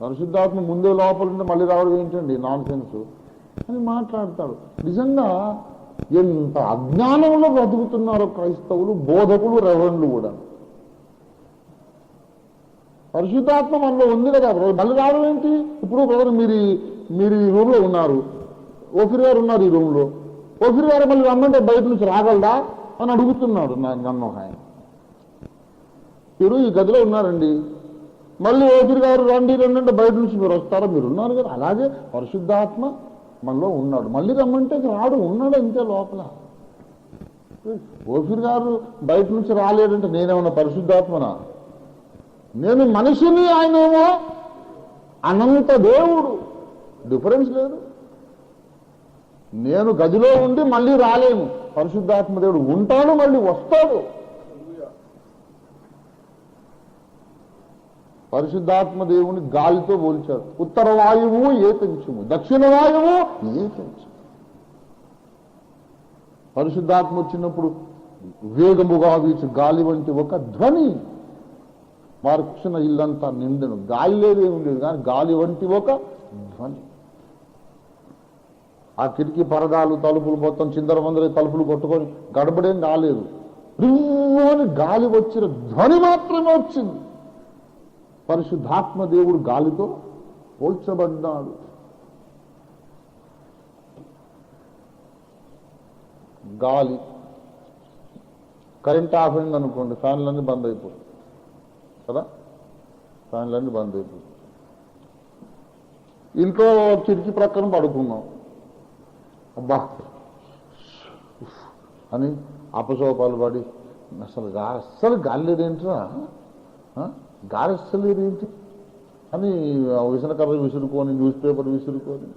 పరిశుద్ధాత్మ ముందే లోపల ఉంటే మళ్ళీ రావడం ఏంటండి నాన్ సెన్స్ అని మాట్లాడతాడు. నిజంగా ఎంత అజ్ఞానంలో బ్రతుకుతున్నారో క్రైస్తవులు, బోధకులు, రెవరెండ్లు కూడా. పరిశుద్ధాత్మ మనలో ఉంది కదా, మళ్ళీ రావడం ఏంటి? ఇప్పుడు బ్రదర్ మీరు ఈ రూమ్లో ఉన్నారు, ఓఫిర్ గారు ఉన్నారు ఈ రూమ్లో. ఓఫిర్ గారు మళ్ళీ రమ్మంటే బయట నుంచి రాగలదా అని అడుగుతున్నాడు నన్ను ఒక ఆయన. మీరు ఈ గదిలో ఉన్నారండి, మళ్ళీ ఓఫిర్ గారు రండి అంటే బయట నుంచి మీరు వస్తారా? మీరు ఉన్నారు కదా. అలాగే పరిశుద్ధాత్మ మనలో ఉన్నాడు, మళ్ళీ రమ్మంటే రాడు, ఉన్నాడు అంతే లోపల. ఓఫిర్ గారు బయట నుంచి రాలేడంటే నేనేమన్నా పరిశుద్ధాత్మనా? నేను మనిషిని, ఆయనేమో అనంత దేవుడు. డిఫరెన్స్ లేదు. నేను గదిలో ఉండి మళ్ళీ రాలేను, పరిశుద్ధాత్మ దేవుడు ఉంటాడు, మళ్ళీ వస్తాడు. పరిశుద్ధాత్మ దేవుని గాలితో పోల్చారు. ఉత్తర వాయువు ఏకంచము, దక్షిణ వాయువు ఏకంచము. పరిశుద్ధాత్మ వచ్చినప్పుడు వేగముగా వీచు గాలి వంటి ఒక ధ్వని వారు కూర్చున్న ఇల్లంతా నిండెను. గాలి లేదేమి లేదు కానీ గాలి వంటి ఒక ధ్వని. ఆ కిటికీ పరదాలు తలుపులు మొత్తం చిందరవందర తలుపులు కొట్టుకొని గడబడేం రాలేదు. రివ్వని గాలి వచ్చిన ధ్వని మాత్రమే వచ్చింది. పరిశుద్ధాత్మ దేవుడు గాలితో పోల్చబడ్డాడు. గాలి కరెంట్ ఆఫ్ అయింది అనుకోండి, ఫ్యాన్లన్నీ బంద్ అయిపోతుంది కదా, ఫ్యాన్లన్నీ బంద్ అయిపోతుంది. ఇంట్లో కిటికీ ప్రక్కన పడుకున్నాం, అబ్బా అని అపసోపాలు పడి అస్సలు గాలి లేదేంట్రా, గాలి అస్సలు లేదేంటి అని విసనకర్ర విసురుకొని, న్యూస్ పేపర్ విసురుకొని,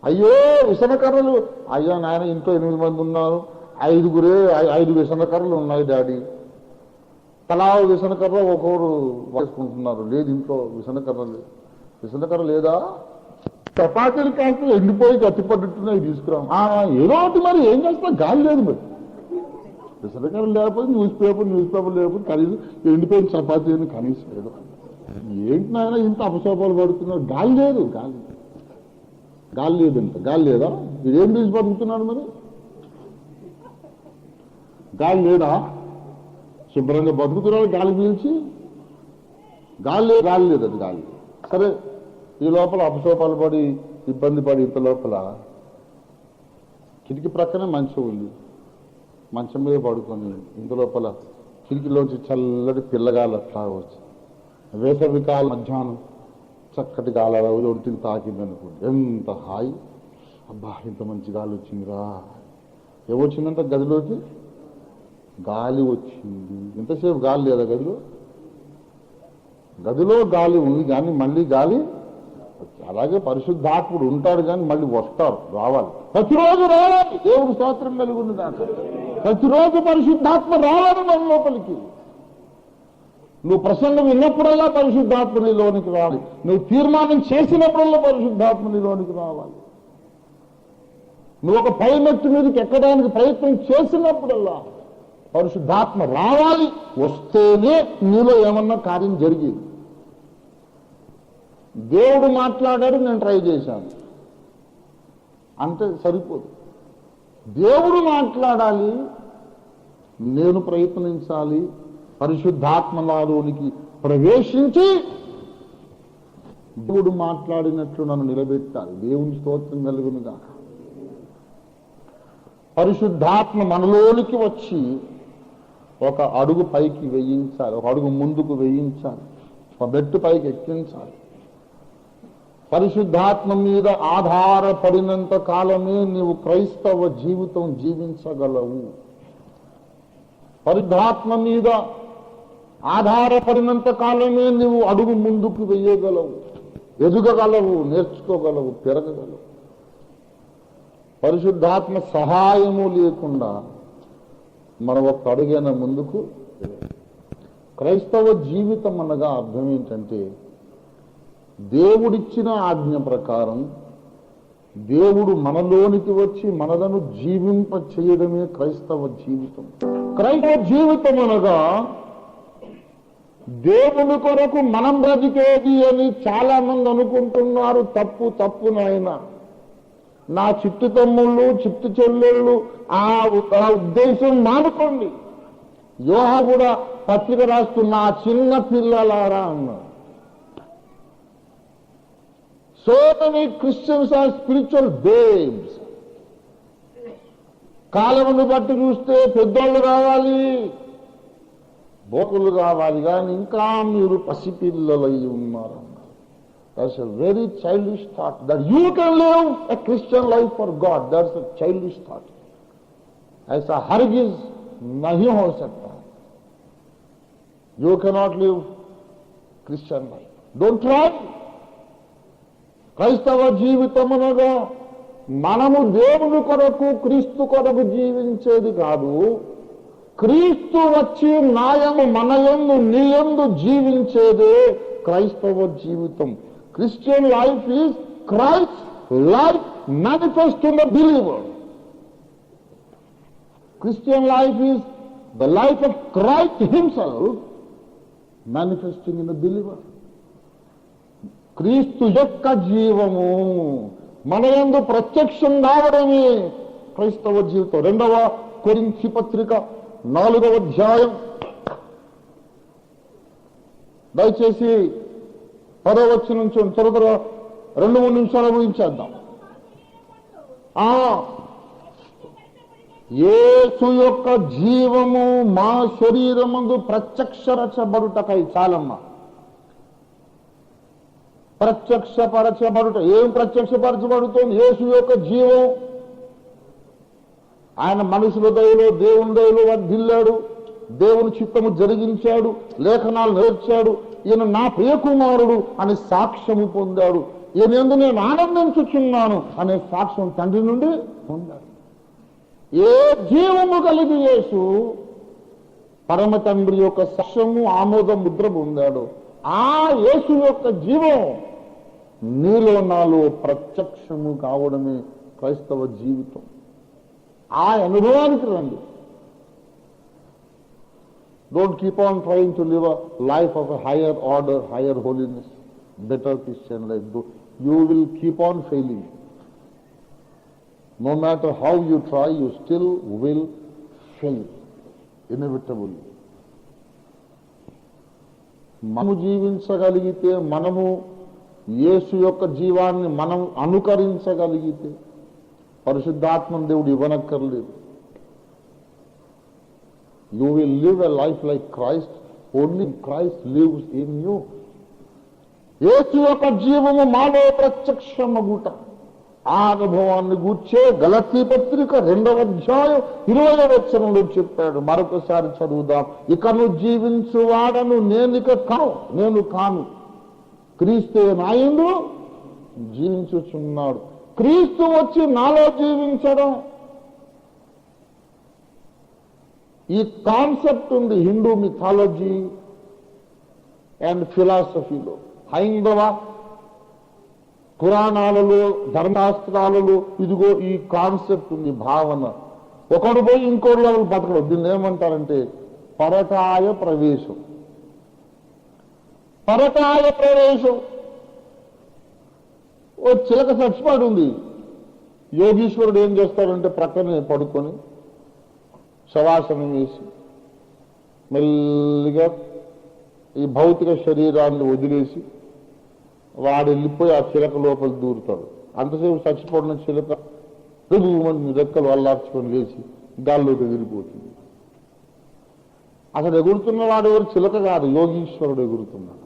అయ్యో విసనకర్రలు, అయ్యో నాయన ఇంట్లో 8 మంది ఉన్నారు, 5 విసనకర్రలు ఉన్నాయి డాడీ, తలా విసనకర్ర ఒకరు వేసుకుంటున్నారు. లేదు ఇంట్లో విసనకర్ర లేదు. విసనకర్ర లేదా? చపాతీలు కాస్త ఎండిపోయి గట్టిపడ్డుతున్నాయి, తీసుకురాం. ఏదో ఒకటి మరి ఏం చేస్తా, గాలి లేదు. మరి విసనకర్ర లేకపోతే న్యూస్ పేపర్ లేకపోతే కనీసం ఎండిపోయిన చపాతీ అని కనీసం ఏదో. ఏంటి నాయన ఇంత అపశోపాలు పడుతున్నారు? గాలి లేదు, గాలి లేదంట. గాలి లేదా? ఇదేం తీసి బతుకుతున్నాడు మరి? గాలి లేదా? శుభ్రంగా బతుకుతున్నాడు, గాలి పీల్చి. గాలి లేదు, అది గాలి. సరే, ఈ లోపల అపసోపాలు పడి ఇబ్బంది పడి ఇంత లోపల కిటికీ ప్రక్కనే మంచం ఉంది. మంచం మీద పడుకొని ఇంత లోపల కిటికీలోంచి చల్లటి పిల్లగాలు అట్లా వచ్చి వేసవి కాలం మధ్యాహ్నం చక్కటి గాలి ఒంటిని తాకింది అనుకోండి, ఎంత హాయి. అబ్బా, ఇంత మంచి గాలి వచ్చిందిరా. ఏమొచ్చిందంట? గదిలోకి గాలి వచ్చింది. ఇంతసేపు గాలి లేదా గదిలో? గదిలో గాలి ఉంది కానీ మళ్ళీ గాలి. అలాగే పరిశుద్ధాత్ముడు ఉంటాడు కానీ మళ్ళీ వస్తారు, రావాలి, ప్రతిరోజు రావాలి. దేవుడు స్తోత్రం కలుగుతుంది నాకు. ప్రతిరోజు పరిశుద్ధాత్మ రావాలి మన లోపలికి. నువ్వు ప్రసంగం విన్నప్పుడల్లా పరిశుద్ధాత్మ నీలోనికి రావాలి. నువ్వు తీర్మానం చేసినప్పుడల్లా పరిశుద్ధాత్మ నీలోనికి రావాలి. నువ్వు ఒక పై మెట్టు మీదకి ఎక్కడానికి ప్రయత్నం చేసినప్పుడల్లా పరిశుద్ధాత్మ రావాలి. వస్తేనే నీలో ఏమన్నా కార్యం జరిగేది. దేవుడు మాట్లాడాడు, నేను ట్రై చేశాను అంటే సరిపోదు. దేవుడు మాట్లాడాలి, నేను ప్రయత్నించాలి. పరిశుద్ధాత్మ నాలోనికి ప్రవేశించి దేవుడు మాట్లాడినట్లు నన్ను నిలబెట్టాలి. దేవుని స్తోత్రం కలుగునుగా. పరిశుద్ధాత్మ మనలోనికి వచ్చి ఒక అడుగు పైకి వేయించాలి, ఒక అడుగు ముందుకు వేయించాలి, ఒక మెట్టు పైకి ఎక్కించాలి. పరిశుద్ధాత్మ మీద ఆధారపడినంత కాలమే నీవు క్రైస్తవ జీవితం జీవించగలవు. పరిశుద్ధాత్మ మీద ఆధారపడినంత కాలమే నీవు అడుగు ముందుకు వేయగలవు, ఎదుగగలవు, నేర్చుకోగలవు, పెరగగలవు. పరిశుద్ధాత్మ సహాయము లేకుండా మనం ఒక్క అడుగైనా ముందుకు. క్రైస్తవ జీవితం అనగా అర్థం ఏంటంటే, దేవుడిచ్చిన ఆజ్ఞ ప్రకారం దేవుడు మనలోనికి వచ్చి మనలను జీవింప చేయడమే క్రైస్తవ జీవితం. క్రైస్తవ జీవితం అనగా దేవుని కొరకు మనం బ్రతికేది అని చాలా మంది అనుకుంటున్నారు. తప్పు, తప్పు నాయన. నా చిట్టు తమ్ముళ్ళు, చిట్టు చెల్లెళ్ళు ఆ ఉద్దేశం మానుకోండి. యోహా కూడా పత్రిక రాస్తున్న చిన్న పిల్లలారా అన్నారు. So many Christians are spiritual babes. కాలమును బట్టి చూస్తే పెద్దోళ్ళు కావాలి, బోకులు కావాలి, కానీ ఇంకా మీరు పసిపిల్లలై ఉన్నారు. That's a very childish thought that you can live a Christian life for God. That's a childish thought. ऐसा हरगिज नहीं हो सकता. You cannot live Christian life. Don't try. క్రైస్తవ జీవితం అనగా మనము దేవుని కొరకు, క్రీస్తు కొరకు జీవించేది కాదు. క్రీస్తు వచ్చి నాయము మనయందు నీయందు జీవించేదే క్రైస్తవ జీవితం. Christian life is Christ's life manifest in the believer. Christian life is the life of Christ himself manifesting in the believer. క్రీస్తు యొక్క జీవము మనయందు ప్రత్యక్షం కావడమే క్రైస్తవ జీవితం. 2వ కొరింథీ పత్రిక 4వ అధ్యాయం దయచేసి 10వ వచనం నుంచి త్వర 2-3 నిమిషాలు ముగించేద్దాం. యేసు యొక్క జీవము మా శరీరమందు ప్రత్యక్షపరచబడుటకై. చాలమ్మా, ప్రత్యక్షపరచబడుట. ఏం ప్రత్యక్షపరచబడుతోంది? యేసు యొక్క జీవం. ఆయన మనుషుల దయలో, దేవుని దయలో వర్ధిల్లాడు, దేవుని చిత్తము జరిగించాడు, లేఖనాలు నేర్చాడు. ఈయన నా ప్రియకుమారుడు అని సాక్ష్యము పొందాడు. ఈయన యందు నేను ఆనందించుచున్నాను అనే సాక్ష్యం తండ్రి నుండి పొందాడు. ఏ జీవము కలిగి యేసు పరమ తండ్రి యొక్క సాక్ష్యము, ఆమోద ముద్ర పొందాడు. ఆ యేసు యొక్క జీవం నీలో నాలో ప్రత్యక్షము కావడమే క్రైస్తవ జీవితం. ఆ అనుభవానికి రండి. Don't keep on trying to live a life of a higher order, higher holiness, better Christian life. You will keep on failing. No matter how you try, you still will fail, inevitably. మనము జీవించగలిగితే, మనము యేసు యొక్క జీవాన్ని మనం అనుకరించగలిగితే పరిశుద్ధాత్మ దేవుడు ఇవ్వనక్కర్లేదు. You will live a life like Christ, only Christ lives in you. యేసు యొక్క జీవము మాలో ప్రత్యక్షమగుట, ఆ అనుభవాన్ని గూర్చే గలతీ పత్రిక 2వ అధ్యాయం 20వ వచనంలో చెప్పాడు. మరొకసారి చదువుదాం. ఇకను జీవించువాడను నేను కాను, క్రీస్తే నాయందు జీవించుచున్నాడు. క్రీస్తు వచ్చి నాలో జీవించడం, ఈ కాన్సెప్ట్ ఉంది హిందూ మిథాలజీ అండ్ ఫిలాసఫీలో, హైందవ పురాణాలలో, ధర్మశాస్త్రాలలో. ఇదిగో ఈ కాన్సెప్ట్ ఉంది, భావన. ఒకడు పోయి ఇంకోటి లెవెల్ బతకడం. దీన్ని ఏమంటారంటే పరకాయ ప్రవేశం. పరకాయ ప్రవేశం. ఓ చిలక చచ్చిపాడు ఉంది. యోగీశ్వరుడు ఏం చేస్తాడంటే ప్రక్కనే పడుకొని శవాసనం వేసి మెల్లిగా ఈ భౌతిక శరీరాన్ని వదిలేసి వాడు వెళ్ళిపోయి ఆ చిలక లోపల దూరుతాడు. అంతసేపు చచ్చిపోయిన చిలక రెక్కలు అల్లార్చుకొని లేచి గాల్లోకి ఎగిరిపోతుంది. అసలు ఎగురుతున్న వాడు ఎవరు? చిలక కాదు, యోగీశ్వరుడు ఎగురుతున్నాడు.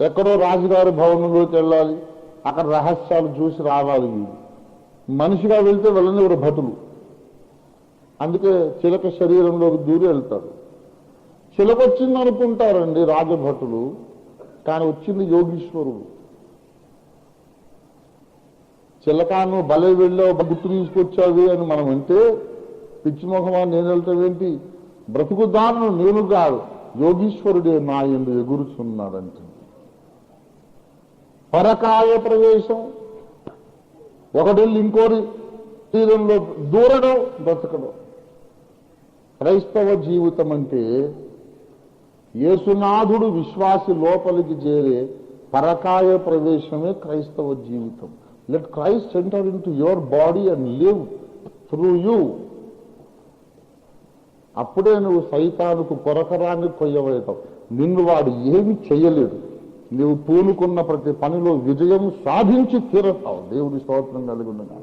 ఎక్కడో రాజుగారి భవనంలోకి వెళ్ళాలి, అక్కడ రహస్యాలు చూసి రావాలి. వీడు మనిషిగా వెళ్తే వెళ్ళనివారు భటులు. అందుకే చిలక శరీరంలోకి దూరి వెళ్తాడు. చిలక వచ్చింది అనుకుంటారండి రాజభటులు, కానీ వచ్చింది యోగీశ్వరుడు. చిలకాను భలే వెళ్ళావు, గుర్తు తీసుకొచ్చావి అని మనం అంటే, పిచ్చిమొహమా నేను వెళ్తావేంటి, బ్రతుకుదాను నేను కాదు, యోగీశ్వరుడే నా యందు ఎగురుచున్నాడంటే. పరకాయ ప్రవేశం. ఒకటెళ్ళి ఇంకోటి శరీరంలో దూరడం, బ్రతకడం. క్రైస్తవ జీవితం అంటే యేసునాథుడు విశ్వాసి లోపలికి చేరే పరకాయ ప్రవేశమే క్రైస్తవ జీవితం. Let Christ enter in to your body and live through you. అప్పుడే నువ్వు సైతానుకు కొరకరాన్ని కొయ్యవేయటం. నిన్ను వాడు ఏమి చెయ్యలేడు. నువ్వు పూనుకున్న ప్రతి పనిలో విజయం సాధించి తీరతావు. దేవుడి స్తోత్రం కలిగి ఉండగా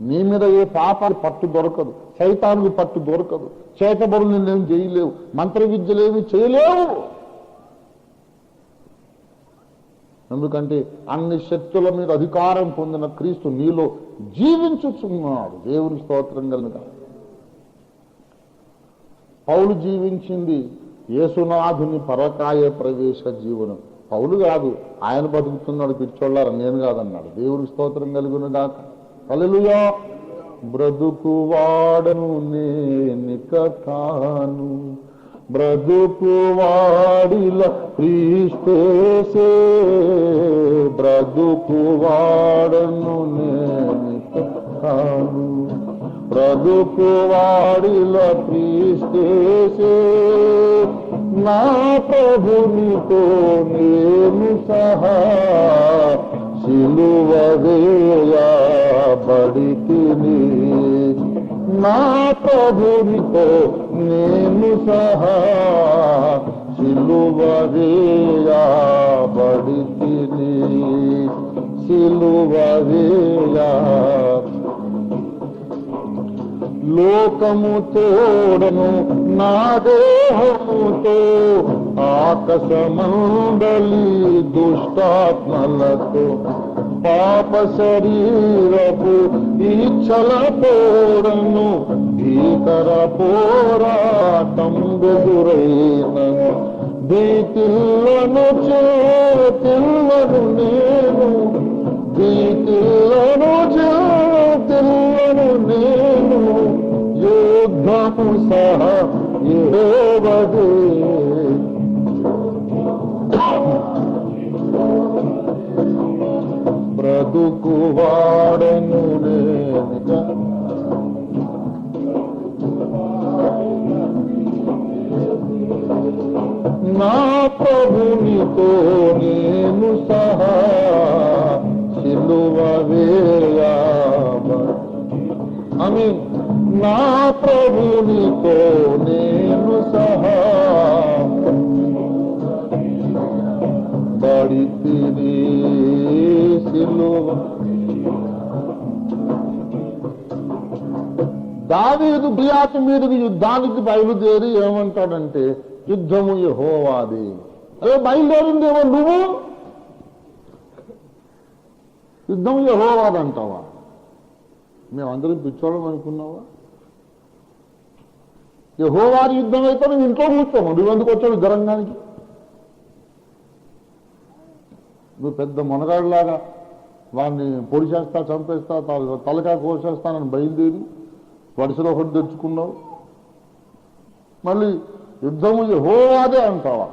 నీ మీద ఏ పాపాలు పట్టు దొరకదు, సైతానికి పట్టు దొరకదు, చేతబడులు నిన్నేం చేయలేవు, మంత్ర విద్యలేమి చేయలేవు. ఎందుకంటే అన్ని శక్తుల మీద అధికారం పొందిన క్రీస్తు నీలో జీవించుచున్నాడు. దేవుని స్తోత్రం కనుక పౌలు జీవించింది యేసునాథుని పరకాయ ప్రవేశ జీవనం. పౌలు కాదు, ఆయన బతుకుతున్నాడు. పిచ్చోళ్ళారా, నేను కాదన్నాడు. దేవుని స్తోత్రం కలుగునుగాక. హల్లెలూయా. బ్రతుకువాడను నేనిక కాను, బ్రతుకువాడిల క్రీస్తేసే, బ్రతుకువాడను నేనిక కాను, బ్రతుకువాడిల క్రీస్తేసే, నా ప్రభునితో నేను సహా సిలువ వేయబడితిని, నా ప్రభునితో నేను సహా సిలువ వేయబడితిని, సిలువ వేయ. లోకము తోడను నా దేహముతో ఆకాశమండలి దుష్టాత్మలతో పాప శరీరపు ఇచ్చల పోడను భీకర పోరాటం ఎదురైనను, భీతిల్లను చేతిల్లను నేను, భీతిల్లను చేతిల్లను నేను, యుద్ధము సహా యెహోవాదే. బ్రతుకువాడను నేనిక, నా ప్రభునితో నేను సహా సిలువ వేయబడితిని. ఆమేన్. నా ప్రభునితో నేను సహా బడితిని సిలువ. దావీదు గొలియాతు మీదకి యుద్ధానికి బయలుదేరి ఏమంటాడంటే, యుద్ధము యెహోవాది. అదే బయలుదేరిందేమో నువ్వు, యుద్ధం యెహోవాది అంటావా? మేమందరం పిచ్చోళ్ళం అనుకున్నావా? యెహోవాది యుద్ధం అయితే నువ్వు ఇంట్లో కూర్చోము. నువ్వు ఎందుకు వచ్చావు యుద్ధరంగానికి? నువ్వు పెద్ద మొనగాడిలాగా వాడిని పొడి చేస్తా, చంపేస్తా, తలకాయ కోసేస్తానని బయలుదేరి వరుసలో ఒకటి తెచ్చుకున్నావు. మళ్ళీ యుద్ధము యెహోవాదే అంటావా?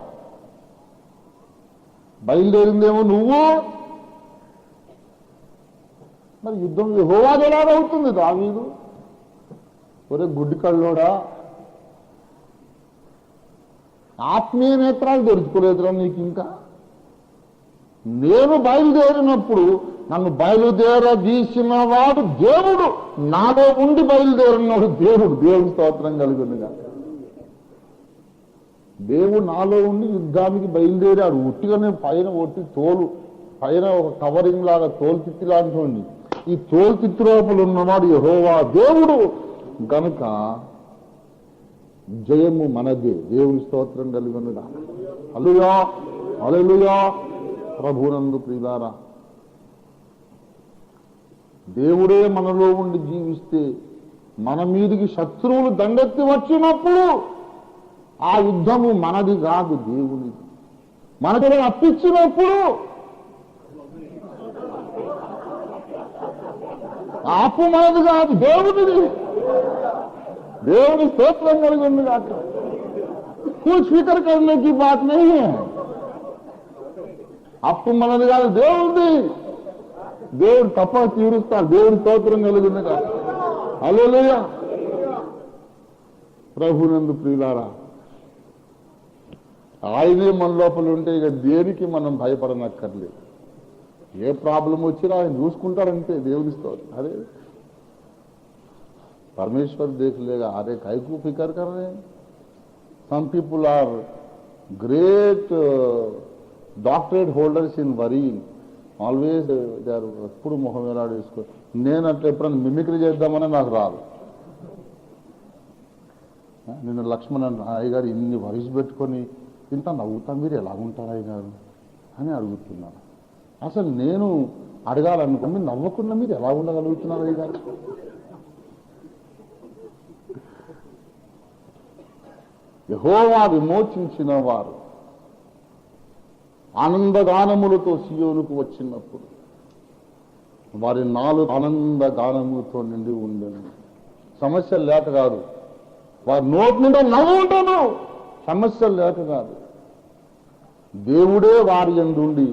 బయలుదేరిందేమో నువ్వు, మరి యుద్ధం యెహోవాది ఎలాగవుతుంది? దావీదు ఒరే గుడ్డి కళ్ళోడా, ఆత్మీయ నేత్రాలు తెరుచుకోలేదురా నీకు ఇంకా? నేను బయలుదేరినప్పుడు నన్ను బయలుదేరదీసిన వాడు దేవుడు, నాలో ఉండి బయలుదేరినాడు దేవుడు. దేవుని స్తోత్రం కలుగునుగా. దేవుడు నాలో ఉండి యుద్ధానికి బయలుదేరాడు. ఉట్టిగానే పైన ఒట్టి తోలు, పైన ఒక కవరింగ్ లాగా తోలుతిత్తి లాంటి ఉంది. ఈ తోలుతిత్తి లోపల ఉన్నవాడు యెహోవా దేవుడు గనుక జయము మనదే. దేవుని స్తోత్రం కలుగునుగా. హల్లెలూయా, హల్లెలూయా. ప్రభునందు ప్రియులారా, దేవుడే మనలో ఉండి జీవిస్తే మన మీదికి శత్రువులు దండెత్తి వచ్చినప్పుడు ఆ యుద్ధము మనది కాదు, దేవునిది. మనకి అప్పించినప్పుడు ఆపు మనది కాదు, దేవునిది. దేవుని స్తోత్రం కలిగింది కాక कुछ फिक्र करने की बात नहीं है. అప్పు మనది కాదు, దేవుడిది. దేవుడు తప్ప తీరుస్తాడు. దేవుడి స్తోత్రం కలిగింది కాక. హల్లెలూయా. ప్రభునందు ప్రియులారా, ఆయనే మన లోపల ఉంటే ఇక దేనికి మనం భయపడనక్కర్లేదు. ఏ ప్రాబ్లం వచ్చినా ఆయన చూసుకుంటారంటే దేవుని స్తోత్రం. అరే परमेश्वर देख लेगा. अरे काहे को फिक्र कर रहे हैं? Some people are great doctorate holders in worrying. Always they are ఎప్పుడు మొహం వేలాడేసుకో. నేను అట్లా ఎప్పుడన్నా మిమిక్రీ చేద్దామని నాకు రాదు. నిన్న లక్ష్మణ్ అయ్యగారు ఇన్ని వయసు పెట్టుకొని ఇంత నవ్వుతా, మీరు ఎలాగుంటారు అయ్యగారు అని అడుగుతున్నారు. అసలు నేను అడగాలనుకో, మీరు నవ్వకుండా మీరు ఎలా ఉండగలుగుతున్నారు అయ్యగారు? యెహోవా విమోచించిన వారు ఆనందగానములతో సియోనుకు వచ్చినప్పుడు వారి నాలుగు ఆనందగానములతో నిండి ఉండను. సమస్యలు లేక కాదు, వారి నోటి నుండి నవ్వు ఉంటాను. సమస్యలు లేక కాదు, దేవుడే వారి యందుండి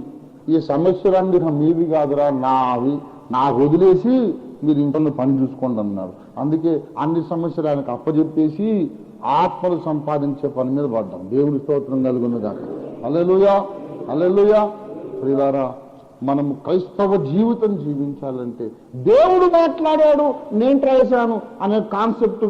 ఈ సమస్యలన్నీ మీవి కాదురా, నావి, నాకు వదిలేసి మీరు ఇంట్లో పని చూసుకోండి అన్నాడు. అందుకే అన్ని సమస్యలు ఆయనకు అప్పచెప్పేసి ఆత్మలు సంపాదించే పని మీద పడ్డాం. దేవుని స్తోత్రం కలుగును గాక. హల్లెలూయా, హల్లెలూయా. ప్రియులారా, మనం క్రైస్తవ జీవితం జీవించాలంటే దేవుడు మాట్లాడాడు, నేను ట్రై చేశాను అనే కాన్సెప్ట్